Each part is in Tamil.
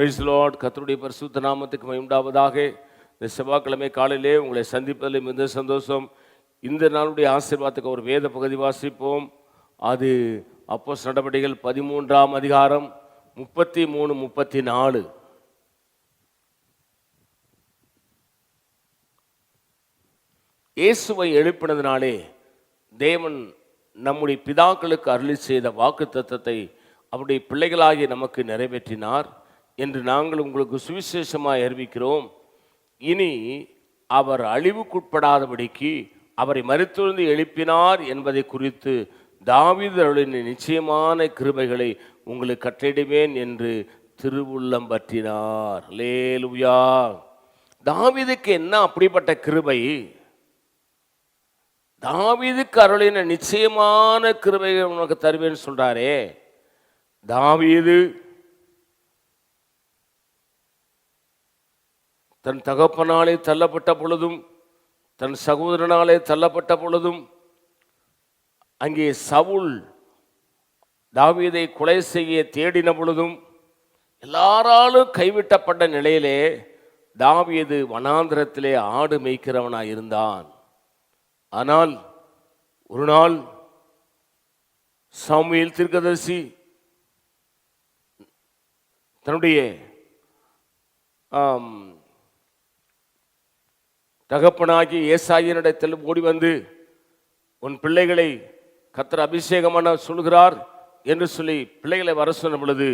Praise the Lord. கர்த்தருடைய பரிசுத்த நாமத்துக்கு மகிமை உண்டாவதாக. இந்த செவ்வாய்க்கிழமை காலையிலே உங்களை சந்திப்பதில் மிகுந்த சந்தோஷம். இந்த நாளுடைய ஆசீர்வாதத்துக்கு ஒரு வேத பகுதி வாசிப்போம். அது அப்போஸ்தலர் நடபடிகள் 13ஆம் அதிகாரம் 33, 34. இயேசுவை எழுப்பினதினாலே தேவன் நம்முடைய பிதாக்களுக்கு அருளி செய்த வாக்குத்தத்தத்தை அவருடைய பிள்ளைகளாகிய நமக்கு நிறைவேற்றினார் என்று நாங்கள் உங்களுக்கு சுவிசேஷமாய் அறிவிக்கிறோம். இனி அவர் அழிவுக்குட்படாதபடிக்கு அவரை மரித்தெழுந்து எழுப்பினார் என்பதை குறித்து தாவீது அருளின நிச்சயமான கிருபைகளை உங்களுக்கு கட்டளையிடுவேன் என்று திருவுள்ளம் பற்றினார். அல்லேலூயா. தாவீதுக்கு என்ன அப்படிப்பட்ட கிருபை? தாவீதுக்கு அருளின நிச்சயமான கிருபையை உனக்கு தருவேன்னு சொல்றாரே. தாவீது தன் தகப்பனாலே தள்ளப்பட்ட பொழுதும் தன் சகோதரனாலே தள்ளப்பட்ட பொழுதும் அங்கே சவுல் தாவீதை கொலை செய்ய தேடின பொழுதும் எல்லாராலும் கைவிட்டப்பட்ட நிலையிலே தாவீது வனாந்திரத்திலே ஆடு மேய்க்கிறவனாய் இருந்தான். ஆனால் ஒரு நாள் சாமுவேல் தீர்க்கதரிசி தன்னுடைய தகப்பனாகி ஏசாயினிடத்தில் ஓடி வந்து, உன் பிள்ளைகளை கர்த்தர் அபிஷேகம் பண்ண சொல்கிறார் என்று சொல்லி பிள்ளைகளை வர சொன்ன பொழுது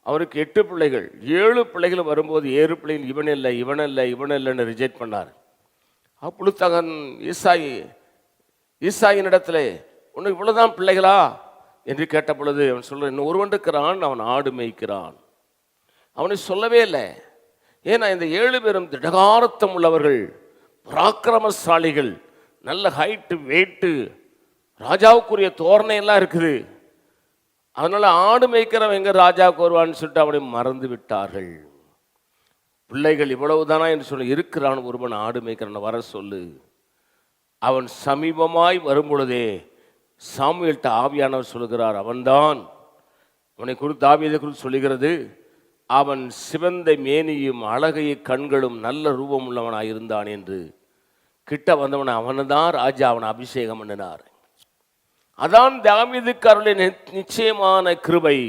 அவருக்கு 8 பிள்ளைகள். 7 பிள்ளைகள் வரும்போது 7 பிள்ளைகள் இவனல்லைன்னு ரிஜெக்ட் பண்ணார். அப்பொழுது தகன் ஈசாயினிடத்தில் உனக்கு இவ்வளவுதான் பிள்ளைகளா என்று கேட்ட பொழுது அவன் சொல்ல, இன்னும் ஒருவன் இருக்கிறான், அவன் ஆடு மேய்க்கிறான். அவனை சொல்லவே இல்லை. ஏன்னா இந்த 7 பேரும் திடகாரத்தம் உள்ளவர்கள், பராக்கிரமசாலிகள், நல்ல ஹைட்டு வெயிட்டு, ராஜாவுக்குரிய தோரணை எல்லாம் இருக்குது. அதனால ஆடு மேய்க்கிறவன் எங்க ராஜாவுக்கு வருவான்னு சொல்லிட்டு அவனை மறந்து விட்டார்கள். பிள்ளைகள் இவ்வளவுதானா என்று சொல்லி, இருக்கிறான் ஒருவன் ஆடு மேய்க்கிறான், வர சொல்லு. அவன் சமீபமாய் வரும் பொழுதே சாமுவேல்ட்ட ஆவியானவர் சொல்லுகிறார், அவன்தான். அவனை குறித்து தாவீதை குறித்து சொல்லுகிறது, அவன் சிவந்த மேனியும் அழகைய கண்களும் நல்ல ரூபம் உள்ளவனாய் இருந்தான் என்று. கிட்ட வந்தவன் அவன்தான் ராஜா, அவனை அபிஷேகம் பண்ணினார். அதான் தாவீதுக்கு அருளின நிச்சயமான கிருபை.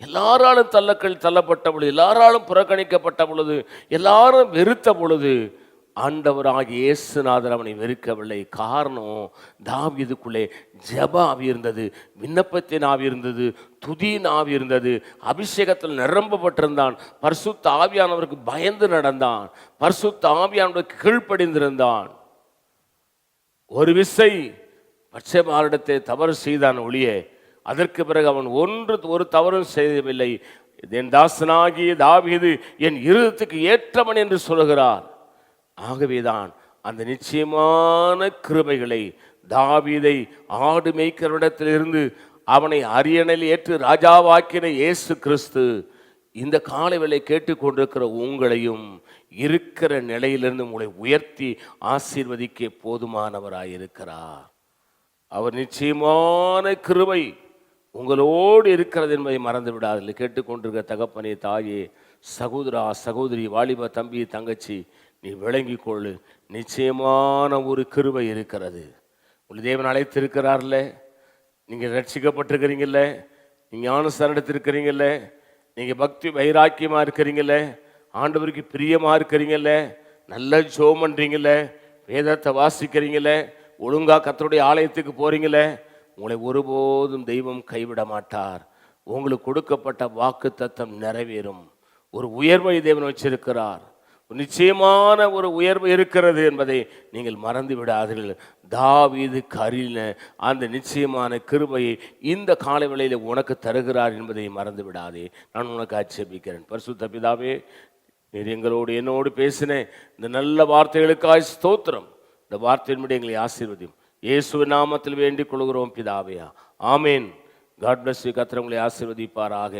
எல்லாராலும் தள்ளப்பட்ட பொழுது, எல்லாராலும் புறக்கணிக்கப்பட்ட பொழுது, எல்லாரும் வெறுத்த பொழுது ஆண்டவராகிய இயேசுநாதர் அவனை வெறுக்கவில்லை. காரணம், தாவீதுக்குள்ளே ஜெப ஆவி இருந்தது, விண்ணப்பத்தின் ஆவி இருந்தது, துதியின் ஆவி இருந்தது, அபிஷேகத்தில் நிரம்பப்பட்டிருந்தான், பரிசுத்த ஆவியானவருக்கு பயந்து நடந்தான், பரிசுத்த ஆவியானவருக்கு கீழ்ப்படிந்திருந்தான். ஒரு விசை பட்சேபாரிடத்தை தவறு செய்தான் ஒழிய அதற்கு பிறகு அவன் ஒரு தவறும் செய்யவில்லை. என் தாசனாகிய தாவீது என் இருதயத்துக்கு ஏற்றவன் என்று சொல்லுகிறார். ஆகவேதான் அந்த நிச்சயமான கிருபைகளை தாவீதை ஆடு மேய்க்கிறவிடத்திலிருந்து அவனை அரியணையில் ஏற்று ராஜாவாக்கின இயேசு கிறிஸ்து இந்த காலை வேளை கேட்டுக்கொண்டிருக்கிற உங்களையும் இருக்கிற நிலையிலிருந்து உங்களை உயர்த்தி ஆசீர்வதிக்க போதுமானவராயிருக்கிறார். அவர் நிச்சயமான கிருபை உங்களோடு இருக்கிறது என்பதை மறந்து விடாதீர்கள். கேட்டுக்கொண்டிருக்கிற தகப்பனே, தாயே, சகோதரா, சகோதரி, வாலிப தம்பி, தங்கச்சி, நீ விளங்கிக் கொள்ளு. நிச்சயமான ஒரு கிருபை இருக்கிறது. உங்கள் தேவன் அழைத்திருக்கிறார்ல, நீங்கள் ரட்சிக்கப்பட்டிருக்கிறீங்கல்ல, நீங்கள் ஞானஸ்தானத்திருக்கிறீங்கல்ல, நீங்கள் பக்தி வைராக்கியமாக இருக்கிறீங்கல்ல, ஆண்டவருக்கு பிரியமாக இருக்கிறீங்கல்ல, நல்ல ஜெபம் பண்ணுறீங்கல்ல, வேதத்தை வாசிக்கிறீங்கல்ல, ஒழுங்காக கர்த்தருடைய ஆலயத்துக்கு போகிறீங்களே, உங்களை ஒருபோதும் தெய்வம் கைவிட மாட்டார். உங்களுக்கு கொடுக்கப்பட்ட வாக்கு தத்தம் நிறைவேறும். ஒரு உயர்வை தேவன் வச்சிருக்கிறார். நிச்சயமான ஒரு உயர்வு இருக்கிறது என்பதை நீங்கள் மறந்து விடாதீர்கள். தாவீதுக்கு அருளின அந்த நிச்சயமான கிருபையை இந்த காலை வேளையில் உனக்கு தருகிறார் என்பதை மறந்து விடாதே. நான் உனக்கு ஆட்சேபிக்கிறேன். பரிசுத்த பிதாவே, நீர் எங்களோடு என்னோடு பேசின இந்த நல்ல வார்த்தைகளுக்காய் ஸ்தோத்திரம். இந்த வார்த்தையின்படி எங்களை ஆசீர்வதியும். இயேசுவின் நாமத்தில் வேண்டிக் கொள்கிறோம் பிதாவே, ஆமேன். God bless you. கர்த்தர் உங்களை ஆசீர்வதிப்பாராக.